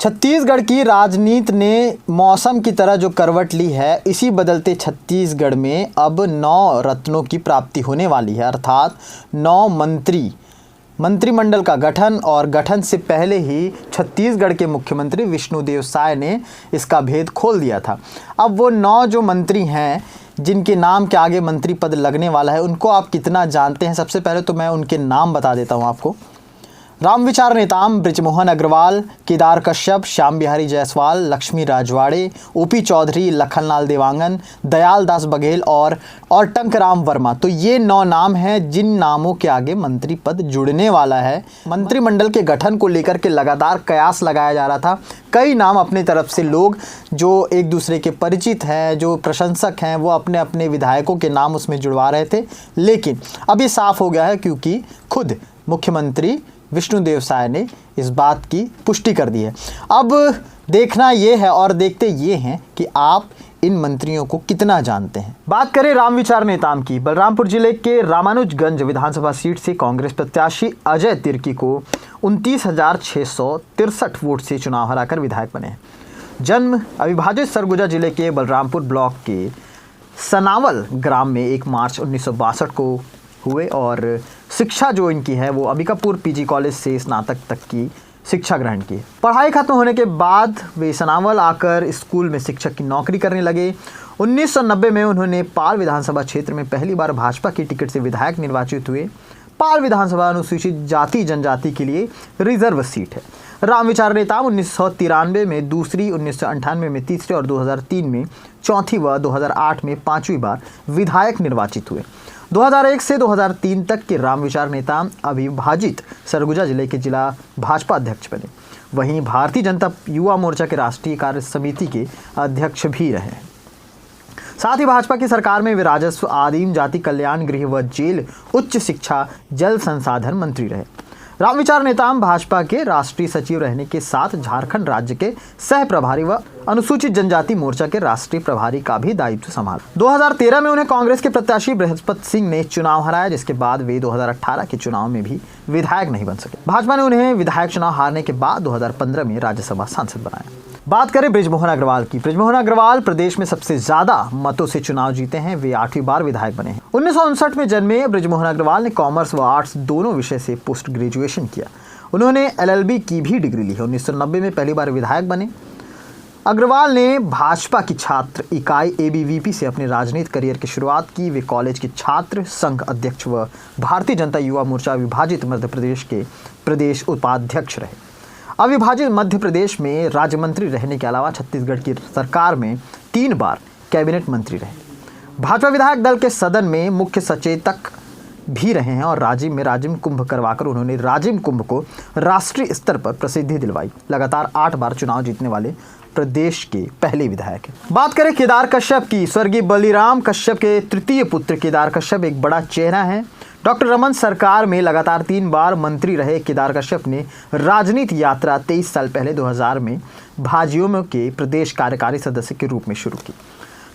छत्तीसगढ़ की राजनीति ने मौसम की तरह जो करवट ली है, इसी बदलते छत्तीसगढ़ में अब 9 रत्नों की प्राप्ति होने वाली है, अर्थात 9 मंत्रिमंडल का गठन। और गठन से पहले ही छत्तीसगढ़ के मुख्यमंत्री विष्णुदेव साय ने इसका भेद खोल दिया था। अब वो 9 जो मंत्री हैं जिनके नाम के आगे मंत्री पद लगने वाला है, उनको आप कितना जानते हैं? सबसे पहले तो मैं उनके नाम बता देता हूँ आपको। रामविचार नेताम बृजमोहन अग्रवाल, केदार कश्यप, श्याम बिहारी जायसवाल, लक्ष्मी राजवाड़े, ओपी चौधरी, लखनलाल देवांगन, दयाल दास बघेल और टंकराम वर्मा। तो ये 9 नाम हैं जिन नामों के आगे मंत्री पद जुड़ने वाला है। मंत्रिमंडल के गठन को लेकर के लगातार कयास लगाया जा रहा था। कई नाम अपनी तरफ से लोग जो एक दूसरे के परिचित हैं, जो प्रशंसक हैं, वो अपने अपने विधायकों के नाम उसमें जुड़वा रहे थे। लेकिन अभी साफ हो गया है क्योंकि खुद मुख्यमंत्री विष्णुदेव साय ने इस बात की पुष्टि कर दी है। अब देखना ये है और देखते ये हैं कि आप इन मंत्रियों को कितना जानते हैं। बात करें रामविचार नेताम की। बलरामपुर जिले के रामानुजगंज विधानसभा सीट से कांग्रेस प्रत्याशी अजय तिर्की को 29,663 वोट से चुनाव हराकर विधायक बने हैं। जन्म अविभाजित सरगुजा जिले के बलरामपुर ब्लॉक के सनावल ग्राम में 1 मार्च 1962 को हुए और शिक्षा जो इनकी है वो अंबिकापुर पीजी कॉलेज से स्नातक तक की शिक्षा ग्रहण की। पढ़ाई खत्म होने के बाद वे सनावल आकर स्कूल में शिक्षक की नौकरी करने लगे। 1990 में उन्होंने पाल विधानसभा क्षेत्र में पहली बार भाजपा की टिकट से विधायक निर्वाचित हुए। पाल विधानसभा अनुसूचित जाति जनजाति के लिए रिजर्व सीट है। रामविचार नेताम 1993 में दूसरी, 1998 में तीसरी और 2003 में चौथी व 2008 में 5वीं बार विधायक निर्वाचित हुए। 2001 से 2003 तक के रामविचार नेताम अविभाजित सरगुजा जिले के जिला भाजपा अध्यक्ष बने। वहीं भारतीय जनता युवा मोर्चा के राष्ट्रीय कार्य समिति के अध्यक्ष भी रहे। साथ ही भाजपा की सरकार में वे राजस्व, आदिम जाति कल्याण, गृह व जेल, उच्च शिक्षा, जल संसाधन मंत्री रहे। रामविचार नेताम भाजपा के राष्ट्रीय सचिव रहने के साथ झारखंड राज्य के सह प्रभारी व अनुसूचित जनजाति मोर्चा के राष्ट्रीय प्रभारी का भी दायित्व संभाला। 2013 में उन्हें कांग्रेस के प्रत्याशी बृहस्पति सिंह ने चुनाव हराया, जिसके बाद वे 2018 के चुनाव में भी विधायक नहीं बन सके। भाजपा ने उन्हें विधायक चुनाव हारने के बाद 2015 में राज्यसभा सांसद बनाया। बात करें बृजमोहन अग्रवाल की। बृजमोहन अग्रवाल प्रदेश में सबसे ज्यादा मतों से चुनाव जीते हैं। वे 8वीं बार विधायक बने हैं। 1959 में जन्मे बृजमोहन अग्रवाल ने कॉमर्स व आर्ट्स दोनों विषय से पोस्ट ग्रेजुएशन किया। उन्होंने LLB की भी डिग्री ली है। 1990 में पहली बार विधायक बने। अग्रवाल ने भाजपा की छात्र इकाई ABVP से अपने राजनीतिक करियर की शुरुआत की। वे कॉलेज के छात्र संघ अध्यक्ष व भारतीय जनता युवा मोर्चा विभाजित मध्य प्रदेश के प्रदेश उपाध्यक्ष रहे। अविभाजित मध्य प्रदेश में राज्य मंत्री रहने के अलावा छत्तीसगढ़ की सरकार में 3 बार कैबिनेट मंत्री रहे। भाजपा विधायक दल के सदन में मुख्य सचेतक भी रहे हैं और राजिम में राजिम कुंभ करवाकर उन्होंने राजिम कुंभ को राष्ट्रीय स्तर पर प्रसिद्धि दिलवाई। लगातार 8 बार चुनाव जीतने वाले प्रदेश के पहले विधायक हैं। बात करें केदार कश्यप की। स्वर्गीय बलिराम कश्यप के तृतीय पुत्र केदार कश्यप एक बड़ा चेहरा है। डॉक्टर रमन सरकार में लगातार 3 बार मंत्री रहे केदार कश्यप ने राजनीति यात्रा 23 साल पहले 2000 में भाजयुमो के प्रदेश कार्यकारी सदस्य के रूप में शुरू की।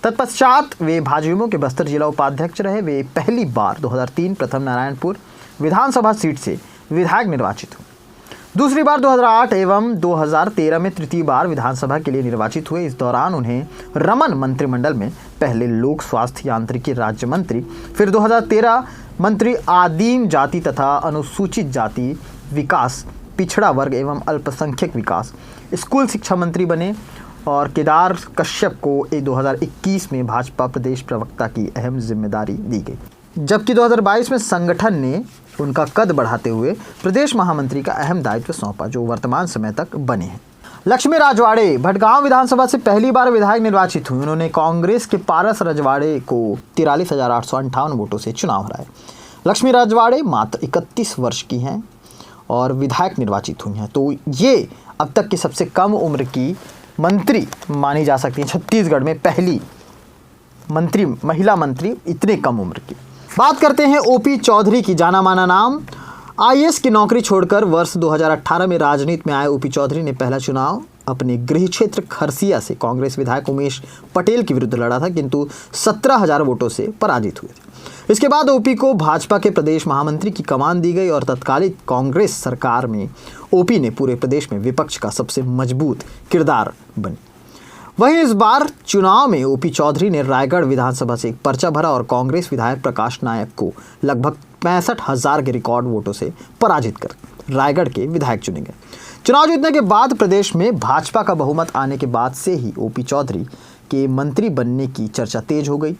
तत्पश्चात वे भाजयुमो के बस्तर जिला उपाध्यक्ष रहे। वे पहली बार 2003 प्रथम नारायणपुर विधानसभा सीट से विधायक निर्वाचित हुए। दूसरी बार 2008 एवं 2013 में तृतीय बार विधानसभा के लिए निर्वाचित हुए। इस दौरान उन्हें रमन मंत्रिमंडल में पहले लोक स्वास्थ्य यांत्रिकी राज्य मंत्री, फिर 2013 मंत्री आदिम जाति तथा अनुसूचित जाति विकास, पिछड़ा वर्ग एवं अल्पसंख्यक विकास, स्कूल शिक्षा मंत्री बने। और केदार कश्यप को 2021 में भाजपा प्रदेश प्रवक्ता की अहम जिम्मेदारी दी गई, जबकि 2022 में संगठन ने उनका कद बढ़ाते हुए प्रदेश महामंत्री का अहम दायित्व सौंपा, जो वर्तमान समय तक बने हैं। लक्ष्मी राजवाड़े भटगांव विधानसभा से पहली बार विधायक निर्वाचित हुई। उन्होंने कांग्रेस के पारस रजवाड़े को 43,858 वोटों से चुनाव हराया। लक्ष्मी राजवाड़े मात्र 31 वर्ष की हैं और विधायक निर्वाचित हुई हैं, तो ये अब तक की सबसे कम उम्र की मंत्री मानी जा सकती हैं। छत्तीसगढ़ में पहली महिला मंत्री इतने कम उम्र की। बात करते हैं OP चौधरी की। जाना माना नाम आईएएस की नौकरी छोड़कर वर्ष 2018 में राजनीति में आए ओपी चौधरी ने पहला चुनाव अपने गृह क्षेत्र खरसिया से कांग्रेस विधायक उमेश पटेल के विरुद्ध लड़ा था, किंतु 17,000 वोटों से पराजित हुए थे। इसके बाद ओपी को भाजपा के प्रदेश महामंत्री की कमान दी गई और तत्कालीन कांग्रेस सरकार में ओपी ने पूरे प्रदेश में विपक्ष का सबसे मजबूत किरदार बने। वहीं इस बार चुनाव में ओपी चौधरी ने रायगढ़ विधानसभा से एक पर्चा भरा और कांग्रेस विधायक प्रकाश नायक को लगभग 65,000 के रिकॉर्ड वोटों से पराजित कर रायगढ़ के विधायक चुने गए। चुनाव जीतने के बाद प्रदेश में भाजपा का बहुमत आने के बाद से ही ओपी चौधरी के मंत्री बनने की चर्चा तेज हो गई।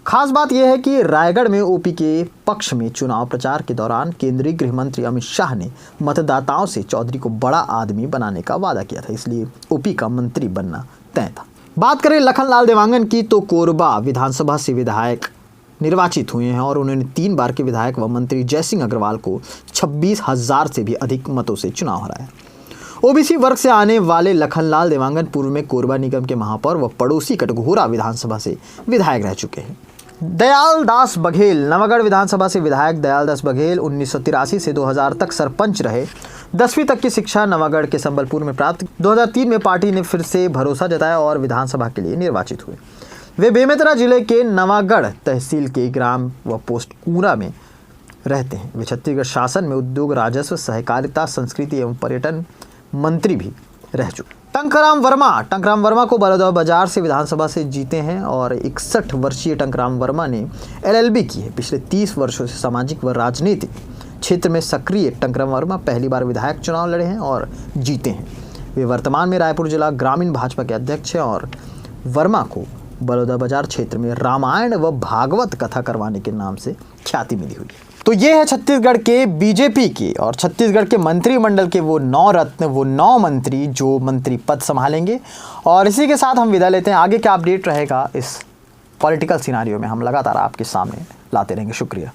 खास बात यह है कि रायगढ़ में ओपी के पक्ष में चुनाव प्रचार के दौरान केंद्रीय गृह मंत्री अमित शाह ने मतदाताओं से चौधरी को बड़ा आदमी बनाने का वादा किया था, इसलिए ओपी का मंत्री बनना तय था। बात करें लखनलाल देवांगन की तो कोरबा विधानसभा से विधायक निर्वाचित हुए हैं और उन्होंने 3 बार के विधायक व मंत्री जयसिंह अग्रवाल को 26,000 से भी अधिक मतों से चुनाव हराया। ओबीसी वर्ग से आने वाले लखनलाल देवांगन पूर्व में कोरबा निगम के महापौर व पड़ोसी कटघोरा विधानसभा से विधायक रह चुके हैं। दयाल दास बघेल नवागढ़ विधानसभा से विधायक दयाल दास बघेल 1983 से 2000 तक सरपंच रहे। 10वीं तक की शिक्षा नवागढ़ के संबलपुर में प्राप्त। 2003 में पार्टी ने फिर से भरोसा जताया और विधानसभा के लिए निर्वाचित हुए। वे बेमेतरा जिले के नवागढ़ तहसील के ग्राम व पोस्ट कूरा में रहते हैं। वे छत्तीसगढ़ शासन में उद्योग, राजस्व, सहकारिता, संस्कृति एवं पर्यटन मंत्री भी रह चुके। टंकराम वर्मा को बलौदाबाजार से विधानसभा से जीते हैं और 61 वर्षीय टंकराम वर्मा ने LLB की है। पिछले 30 वर्षों से सामाजिक व राजनीतिक क्षेत्र में सक्रिय टंकराम वर्मा पहली बार विधायक चुनाव लड़े हैं और जीते हैं। वे वर्तमान में रायपुर जिला ग्रामीण भाजपा के अध्यक्ष हैं और वर्मा को बलौदाबाजार क्षेत्र में रामायण व भागवत कथा करवाने के नाम से ख्याति मिली हुई है। तो ये है छत्तीसगढ़ के बीजेपी के और छत्तीसगढ़ के मंत्रिमंडल के वो 9 रत्न, वो 9 मंत्री जो मंत्री पद संभालेंगे। और इसी के साथ हम विदा लेते हैं। आगे क्या अपडेट रहेगा इस पॉलिटिकल सिनारियो में हम लगातार आपके सामने लाते रहेंगे। शुक्रिया।